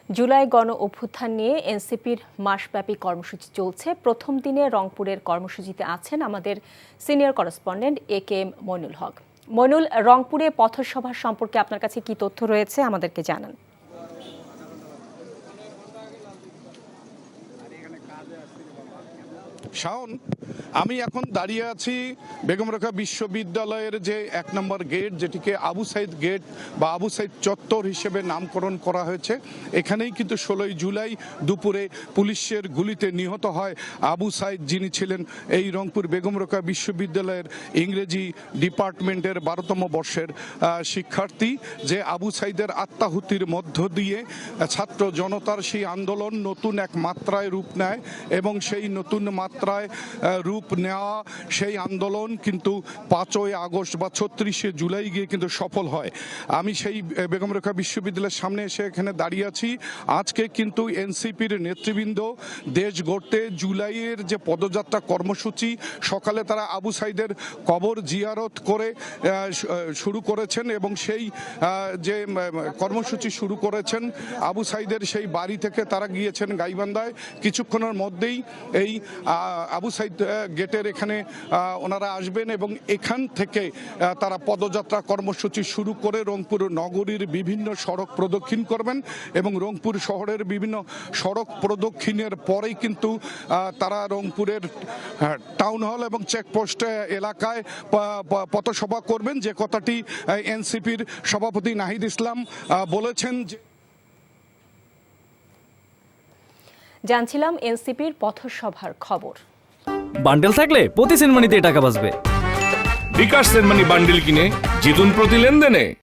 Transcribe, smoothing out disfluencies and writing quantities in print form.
জুলাই গণ অভ্যুত্থান নিয়ে এনসিপির মাসব্যাপী কর্মসূচি চলছে। প্রথম দিনে রংপুরের কর্মসূচিতে আছেন আমাদের senior correspondent A K M. Moinul Haque. Moinul, রংপুরে পথসভা সম্পর্কে আপনার কাছে কি তথ্য রয়েছে আমাদেরকে জানান। শাওন, আমি এখন দাঁড়িয়ে আছি বেগম রোকেয়া বিশ্ববিদ্যালয়ের যে ১ নম্বর গেট, যেটিকে আবু সাইদ গেট বা আবু সাইদ চত্বর হিসেবে নামকরণ করা হয়েছে। এখানেই কিন্তু ১৬ই জুলাই দুপুরে পুলিশের গুলিতে নিহত হয় আবু সাইদ, যিনি ছিলেন এই রংপুর বেগম রোকেয়া বিশ্ববিদ্যালয়ের ইংরেজি ডিপার্টমেন্টের ১২তম বর্ষের শিক্ষার্থী। যে আবু সাইদের আত্মাহুতির মধ্য দিয়ে ছাত্র জনতার সেই আন্দোলন নতুন এক মাত্রায় রূপ নেয় এবং সেই নতুন মাত্রায় রূপ নেওয়া সেই আন্দোলন কিন্তু ৫ই আগস্ট বা ৩৬শে জুলাই গিয়ে কিন্তু সফল হয়। আমি সেই বেগম রোকেয়া বিশ্ববিদ্যালয়ের সামনে এসে এখানে দাঁড়িয়ে আছি। আজকে কিন্তু এনসিপির নেতৃবৃন্দ দেশ গড়তে জুলাইয়ের যে পদযাত্রা কর্মসূচি, সকালে তারা আবু সাইদের কবর জিয়ারত করে শুরু করেছেন এবং সেই যে কর্মসূচি শুরু করেছেন আবু সাইদের সেই বাড়ি থেকে তারা গিয়েছেন গাইবান্ধায়। কিছুক্ষণের মধ্যেই এই আবু সাইদ গেটের এখানে ওনারা আসবেন এবং এখান থেকে তারা পদযাত্রা কর্মসূচি শুরু করে রংপুর নগরীর বিভিন্ন সড়ক প্রদক্ষিণ করবেন এবং রংপুর শহরের বিভিন্ন সড়ক প্রদক্ষিণের পরেই কিন্তু তারা রংপুরের টাউন হল এবং চেকপোস্ট এলাকায় পথসভা করবেন, যে কথাটি এনসিপির সভাপতি নাহিদ ইসলাম বলেছেন। জানছিলাম এনসিপির পথসভার খবর। বান্ডেল থাকলে প্রতি সেনমানিতে টাকা বাঁচবে। বিকাশ সেনমানি বান্ডেল কিনে জিতুন প্রতি লেনদেনে।